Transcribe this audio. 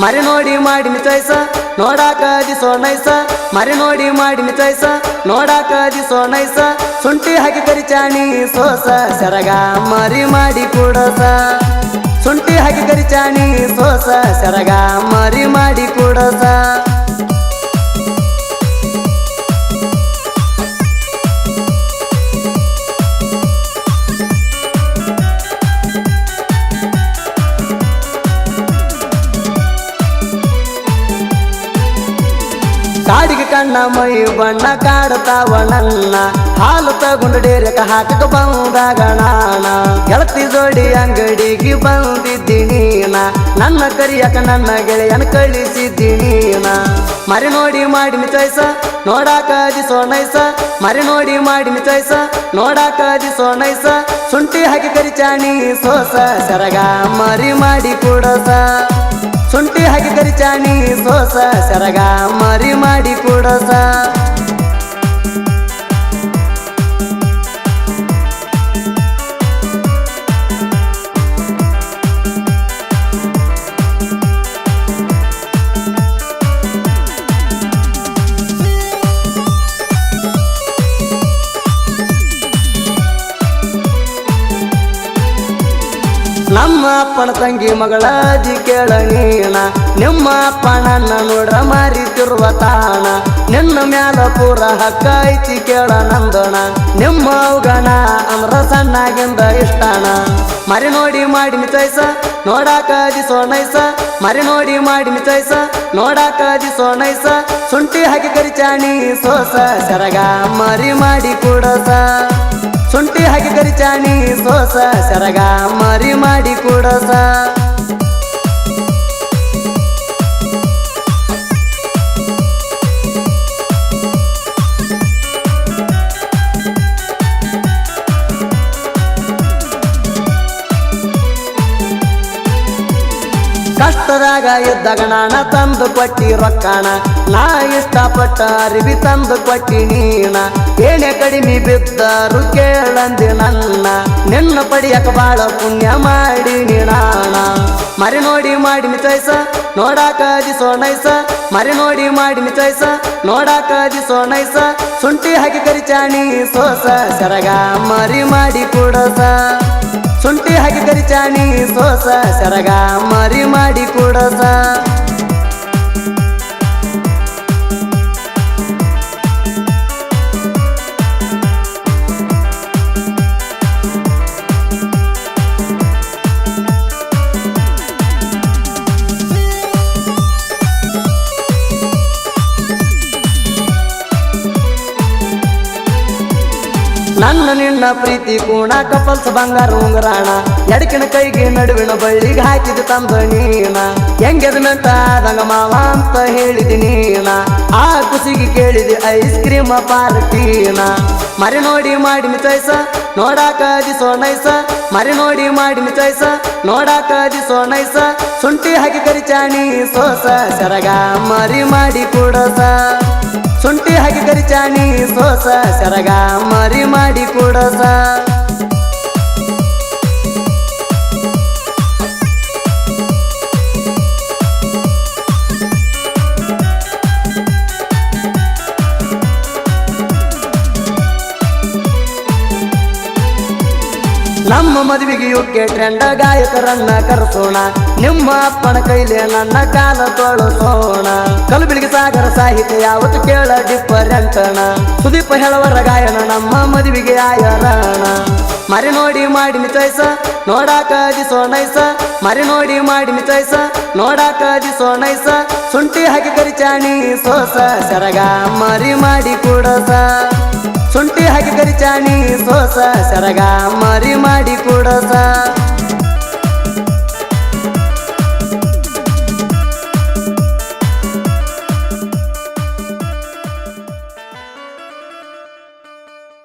ಮರಿ ನೋಡಿ ಮಾಡಿನ ಚಾಯ್ಸ ನೋಡಾಕ ದಿಸೋ ನೈಸ ಮರಿ ನೋಡಿ ಮಾಡಿನ ಚಾಯ್ಸ ನೋಡಾಕ ದಿಸೋ ನೈಸ ಶುಂಠಿ ಹಾಕಿ ಕರಿಚಾಣಿ ಸೋಸ ಸೆರಗ ಮರಿ ಮಾಡಿ ಕೂಡಸ ಶುಂಠಿ ಹಾಕಿ ಕರಿಚಾಣಿ ಸೋಸ ಸೆರಗ ಮರಿ ಮಾಡಿ ಕೂಡಸ ಕಾಡಿಗೆ ಕಣ್ಣ ಮೈ ಬಣ್ಣ ಕಾಡ್ತಾವ ನನ್ನ ಹಾಲು ತಗೊಂಡು ಡೇರಕ ಹಾಕಕ ಬಂದಾಗ ನಾನ ಗೆಳತಿ ಜೋಡಿ ಅಂಗಡಿಗೆ ಬಂದಿದ್ದೀನ ನನ್ನ ಕರಿಯಕ ನನ್ನ ಗೆಳೆಯನ ಕಳಿಸಿದ್ದೀನ ಮರಿ ನೋಡಿ ಮಾಡಿನ ಚಾಯ್ಸ ನೋಡಾಕ ದಿಸೋ ನೈಸ ಮರಿ ನೋಡಿ ಮಾಡಿನ ಚಾಯ್ಸ ನೋಡಾಕ ದಿಸೋ ನೈಸ ಶುಂಠಿ ಹಾಕಿ ಕರಿಚಾಣಿ ಸೋಸ ಸೆರಗ ಮರಿ ಮಾಡಿ ಕೂಡಸ ಶುಂಠಿ ಹಾಕಿ ಕರಿಚಾಣಿ ಸೋಸ ಸೆರಗ ಮರಿ ಮಾಡಿ ಕೂಡಸ ನಮ್ಮ ಅಪ್ಪನ ತಂಗಿ ಮಗಳ ಅಜ್ಜಿ ಕೇಳ ನೀನ ನಿಮ್ಮ ಅಪ್ಪ ನನ್ನ ನೋಡ್ರ ಮಾರಿತಿರುವ ತಾಣ ನಿನ್ನ ಮ್ಯಾಲ ಪೂರ ಹಕ್ಕ ಐತಿ ಕೇಳ ನಂದಣ ನಿಮ್ಮ ಅವಗಣ ಅಂದ್ರ ಸಣ್ಣಾಗಿಂದ ಇಷ್ಟಣ ಮರಿ ನೋಡಿ ಮಾಡಿನ ಚಾಯ್ಸ ನೋಡಾಕ ದಿಸೋ ನೈಸ ಮರಿ ನೋಡಿ ಮಾಡಿನ ಚಾಯ್ಸ ನೋಡಾಕ ದಿಸೋ ನೈಸ ಶುಂಠಿ ಹಾಕಿ ಕರಿಚಾಣಿ ಸೋಸ ಸೆರಗ ಮರಿ ಮಾಡಿ ಕೂಡಸ ಶುಂಠಿ ಹಾಕಿ ಕರಿಚಾಣಿ ಸೋಸ ಸೆರಗ ಮರಿ ಮಾಡಿ ಕೂಡಸ ಕಷ್ಟದಾಗ ಇದ್ದಾಗ ನಾನ ತಂದು ಕೊಟ್ಟಿ ರೊಕ್ಕಣ ನಾ ಇಷ್ಟಪಟ್ಟ ಅರಿವಿ ತಂದು ಕೊಟ್ಟಿ ನೀನ ಏನೇ ಕಡಿಮೆ ಬಿದ್ದರು ಕೇಳಂದಿ ನನ್ನ ನಿನ್ನ ಪಡಿಯಕ ಬಾಳ ಪುಣ್ಯ ಮಾಡೀನಿ ನಾನ ಮರಿ ನೋಡಿ ಮಾಡಿನ ಚಾಯ್ಸ ನೋಡಾಕ ದಿಸೋ ನೈಸ ಮರಿ ನೋಡಿ ಮಾಡಿನ ಚಾಯ್ಸ ನೋಡಾಕ ದಿಸೋ ನೈಸ ಶುಂಠಿ ಹಾಕಿ ಕರಿಚಾಣಿ ಸೋಸ ಸೆರಗ ಮರಿ ಮಾಡಿ ಕೂಡಸ ಶುಂಠಿ ಹಾಕಿ ಕರಿಚಾಣಿ ಸೋಸ ಸೆರಗ ಮರಿ ಮಾಡಿ ಕೂಡಸ ನನ್ನ ನಿನ್ನ ಪ್ರೀತಿ ಕೂಣ ಕಪಲ್ಸ್ ಬಂಗಾರ ಉಂಗರಾಣ ಎಡಕಿನ ಕೈಗೆ ನಡುವಿನ ಬಳ್ಳಿಗೆ ಹಾಕಿದ ತಂದ ನೀನ ಹೆಂಗೆದ ಮೆಂಟ ಆದಂಗ ಮಾವ ಅಂತ ಹೇಳಿದಿ ನೀನ ಆ ಖುಷಿಗೆ ಕೇಳಿದಿ ಐಸ್ ಕ್ರೀಮ್ ಪಾರ್ಟೀನ ಮರಿ ನೋಡಿ ಮಾಡಿನ ಚಾಯ್ಸ ನೋಡಾಕ ದಿಸೋ ನೈಸ ಮರಿ ನೋಡಿ ಮಾಡಿನ ಚಾಯ್ಸ ನೋಡಾಕ ದಿಸೋ ನೈಸ ಶುಂಠಿ ಹಾಕಿ ಕರಿಚಾಣಿ ಸೋಸ ಸೆರಗ ಮರಿ ಮಾಡಿ ಕೂಡಸ ಶುಂಠಿ ಹಾಕಿ ಕರಿಚಾಣಿ ಸೋಸ ಸೆರಗ ಮರಿ ಮಾಡಿ ಕೂಡಸ ನಮ್ಮ ಮದುವೆಗೆ ಯುಕೆ ಟ್ರೆಂಡ ಗಾಯಕರನ್ನ ಕರೆಸೋಣ ನಿಮ್ಮ ಅಪ್ಪನ ಕೈಲಿ ನನ್ನ ಕಾಲ ತೊಳಸೋಣ ಕಲಬುರಗಿ ಸಾಗರ ಸಾಹಿತ್ಯ ಯಾವತ್ತು ಕೇಳ ಡಿಫರೆಂಟಣ ಸುದೀಪ ಹೇಳವರ ಗಾಯನ ನಮ್ಮ ಮದುವೆಗೆ ಆಯರಣ ಮರಿ ನೋಡಿ ಮಾಡಿನ ಚಾಯ್ಸ ನೋಡಾಕ ದಿಸೋ ನೈಸ ಮರಿ ನೋಡಿ ಮಾಡಿನ ಚಾಯ್ಸ ನೋಡಾಕ ದಿಸೋ ನೈಸ ಶುಂಠಿ ಹಾಕಿ ಕರಿಚಾಣಿ ಸೋಸ ಸೆರಗ ಮರಿ ಮಾಡಿ ಕೂಡಸ ಶುಂಠಿ ಹಾಕಿ ಕರಿಚಾಣಿ ಸೋಸ ಸೆರಗ ಮರಿ ಮಾಡಿ ಕೂಡಸ